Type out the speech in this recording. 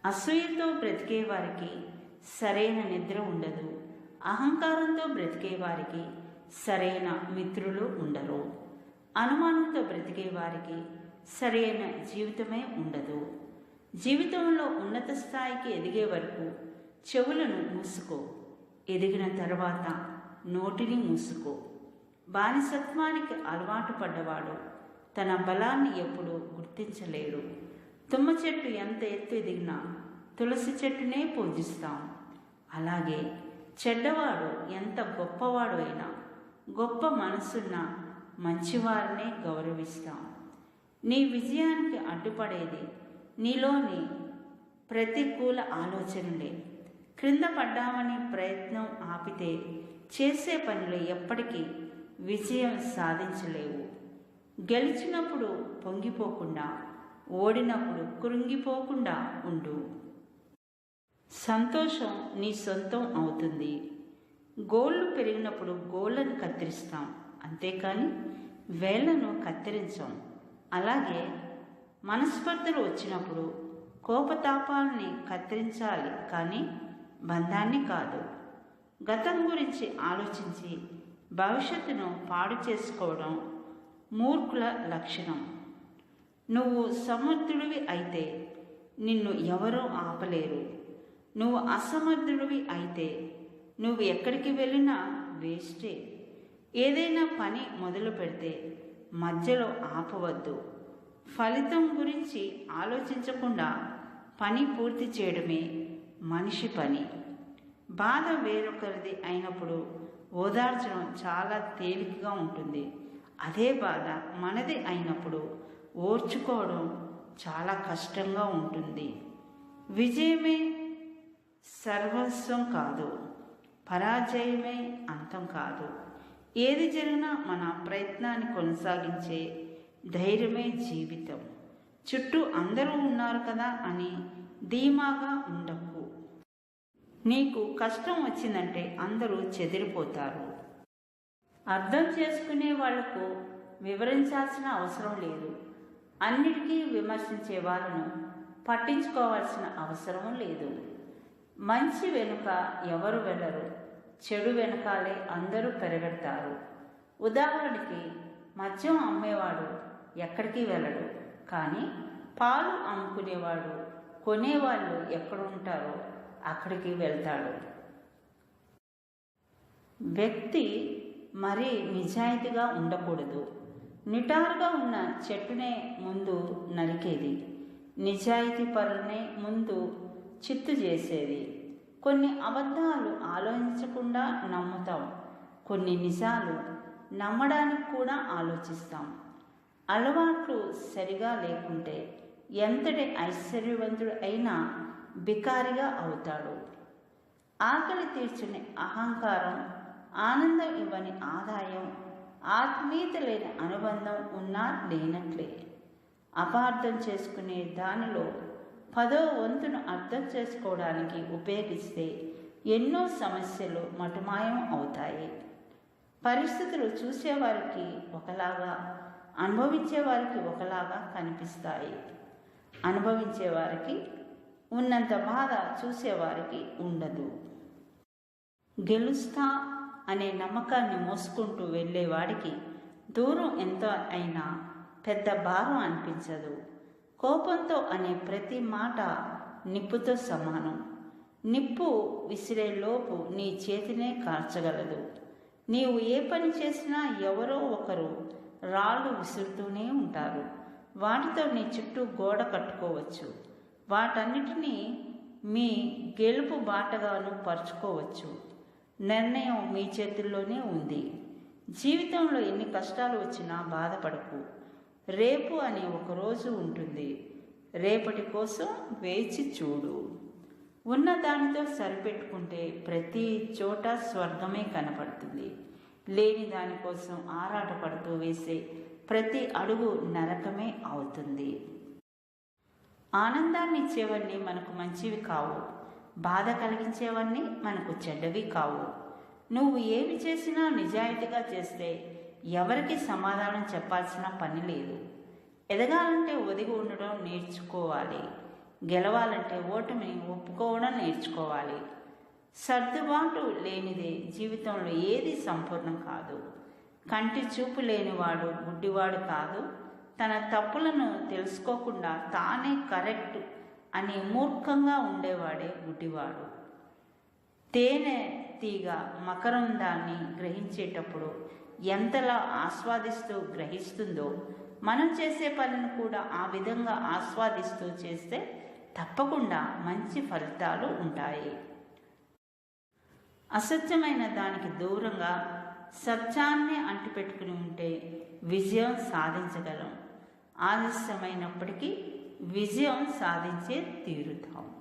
అసూయతో బ్రతికే వారికి సరైన నిద్ర ఉండదు. అహంకారంతో బ్రతికే వారికి సరైన మిత్రులు ఉండరు. అనుమానంతో బ్రతికే వారికి సరైన జీవితమే ఉండదు. జీవితంలో ఉన్నత స్థాయికి ఎదిగే వరకు చెవులను మూసుకో, ఎదిగిన తర్వాత నోటిని మూసుకో. బానిసత్వానికి అలవాటు పడ్డవాడు తన బలాన్ని ఎప్పుడూ గుర్తించలేడు. తుమ్మ చెట్టు ఎంత ఎత్తు ఎదిగినా తులసి చెట్టునే పూజిస్తాం. అలాగే చెడ్డవాడు ఎంత గొప్పవాడు అయినా గొప్ప మనసున్న మంచివారినే గౌరవిస్తాం. నీ విజయానికి అడ్డుపడేది నీలోని ప్రతికూల ఆలోచనలే. క్రింద పడ్డామని ప్రయత్నం ఆపితే చేసే పనులు ఎప్పటికీ విజయం సాధించలేవు. గెలిచినప్పుడు పొంగిపోకుండా, ఓడినప్పుడు కృంగిపోకుండా ఉండు. సంతోషం నీ సొంతం అవుతుంది. గోళ్ళు పెరిగినప్పుడు గోళ్ళను కత్తిరిస్తాం, అంతేకాని వేళ్లను కత్తిరించాం. అలాగే మనస్పర్ధలు వచ్చినప్పుడు కోపతాపాలని కత్తిరించాలి, కానీ బంధాన్ని కాదు. గతం గురించి ఆలోచించి భవిష్యత్తును పాడు చేసుకోవడం మూర్ఖుల లక్షణం. నువ్వు సమర్థుడివి అయితే నిన్ను ఎవరూ ఆపలేరు. నువ్వు అసమర్థుడివి అయితే నువ్వు ఎక్కడికి వెళ్ళినా వేస్టే. ఏదైనా పని మొదలు పెడితే మధ్యలో ఆపవద్దు. ఫలితం గురించి ఆలోచించకుండా పని పూర్తి చేయడమే మనిషి పని. బాధ వేరొకరిది అయినప్పుడు ఓదార్చడం చాలా తేలికగా ఉంటుంది. అదే బాధ మనది అయినప్పుడు ఓర్చుకోవడం చాలా కష్టంగా ఉంటుంది. విజయమే సర్వస్వం కాదు, పరాజయమే అంతం కాదు. ఏది జరిగినా మన ప్రయత్నాన్ని కొనసాగించే ధైర్యమే జీవితం. చుట్టూ అందరూ ఉన్నారు కదా అని ధీమాగా ఉండకు. నీకు కష్టం వచ్చిందంటే అందరూ చెదిరిపోతారు. అర్థం చేసుకునే వాళ్లకు వివరించాల్సిన అవసరం లేదు. అన్నిటికీ విమర్శించే వాళ్ళను పట్టించుకోవాల్సిన అవసరం లేదు. మంచి వెనుక ఎవరు వెళ్ళరు, చెడు వెనకాలే అందరూ పెరగడతారు. ఉదాహరణకి మద్యం అమ్మేవాడు ఎక్కడికి వెళ్ళడు, కానీ పాలు అమ్ముకునేవాడు కొనేవాళ్ళు ఎక్కడ ఉంటారో అక్కడికి వెళ్తాడు. వ్యక్తి మరీ నిజాయితీగా ఉండకూడదు. నిటారుగా ఉన్న చెట్టునే ముందు నరికేది, నిజాయితీ పరులనే ముందు చిత్తు చేసేది. కొన్ని అబద్ధాలు ఆలోచించకుండా నమ్ముతాం, కొన్ని నిజాలు నమ్మడానికి కూడా ఆలోచిస్తాం. అలవాట్లు సరిగా లేకుంటే ఎంతటి ఐశ్వర్యవంతుడు అయినా బికారిగా అవుతాడు. ఆకలి తీర్చుని అహంకారం, ఆనందం ఇవ్వని ఆదాయం, ఆత్మీయత లేని అనుబంధం ఉన్నా లేనట్లే. అపార్థం చేసుకునే దానిలో 10వ వంతును అర్థం చేసుకోవడానికి ఉపయోగిస్తే ఎన్నో సమస్యలు మటుమాయం అవుతాయి. పరిస్థితులు చూసేవారికి ఒకలాగా, అనుభవించేవారికి ఒకలాగా కనిపిస్తాయి. అనుభవించేవారికి ఉన్నంత బాధ చూసేవారికి ఉండదు. గెలుస్తా అనే నమ్మకాన్ని మోసుకుంటూ వెళ్ళేవాడికి దూరం ఎంత అయినా పెద్ద భారం అనిపించదు. కోపంతో అనే ప్రతి మాట నిప్పుతో సమానం. నిప్పు విసిరేలోపు నీ చేతినే కాల్చగలదు. నీవు ఏ పని చేసినా ఎవరో ఒకరు రాళ్ళు విసురుతూనే ఉంటారు. వాటితో నీ చుట్టూ గోడ కట్టుకోవచ్చు. వాటన్నిటినీ మీ గెలుపు బాటగాను పరుచుకోవచ్చు. నిర్ణయం మీ చేతుల్లోనే ఉంది. జీవితంలో ఎన్ని కష్టాలు వచ్చినా బాధపడకు. రేపు అనే ఒక రోజు ఉంటుంది. రేపటి కోసం వేచి చూడు. ఉన్న దానితో సరిపెట్టుకుంటే ప్రతి చోట స్వర్గమే కనపడుతుంది. లేని దానికోసం ఆరాటపడుతూ వేసే ప్రతి అడుగు నరకమే అవుతుంది. ఆనందాన్ని ఇచ్చేవన్నీ మనకు మంచివి కావు, బాధ కలిగించేవన్నీ మనకు చెడ్డవి కావు. నువ్వు ఏమి చేసినా నిజాయితీగా చేస్తే ఎవరికి సమాధానం చెప్పాల్సిన పని లేదు. ఎదగాలంటే ఒదిగి ఉండడం నేర్చుకోవాలి. గెలవాలంటే ఓటమిని ఒప్పుకోవడం నేర్చుకోవాలి. సర్దుబాటు లేనిదే జీవితంలో ఏది సంపూర్ణం కాదు. కంటి చూపు లేనివాడు గుడ్డివాడు కాదు. తన తప్పులను తెలుసుకోకుండా తానే కరెక్ట్ అని మూర్ఖంగా ఉండేవాడే గుడ్డివాడు. తేనె తీగ మకరందాన్ని గ్రహించేటప్పుడు ఎంతలా ఆస్వాదిస్తూ గ్రహిస్తుందో, మనం చేసే పనిని కూడా ఆ విధంగా ఆస్వాదిస్తూ చేస్తే తప్పకుండా మంచి ఫలితాలు ఉంటాయి. అసత్యమైన దానికి దూరంగా సత్యాన్ని అంటిపెట్టుకుని ఉంటే విజయం సాధించగలం. ఆలస్యమైనప్పటికీ విజయం సాధించే తీరుతాం.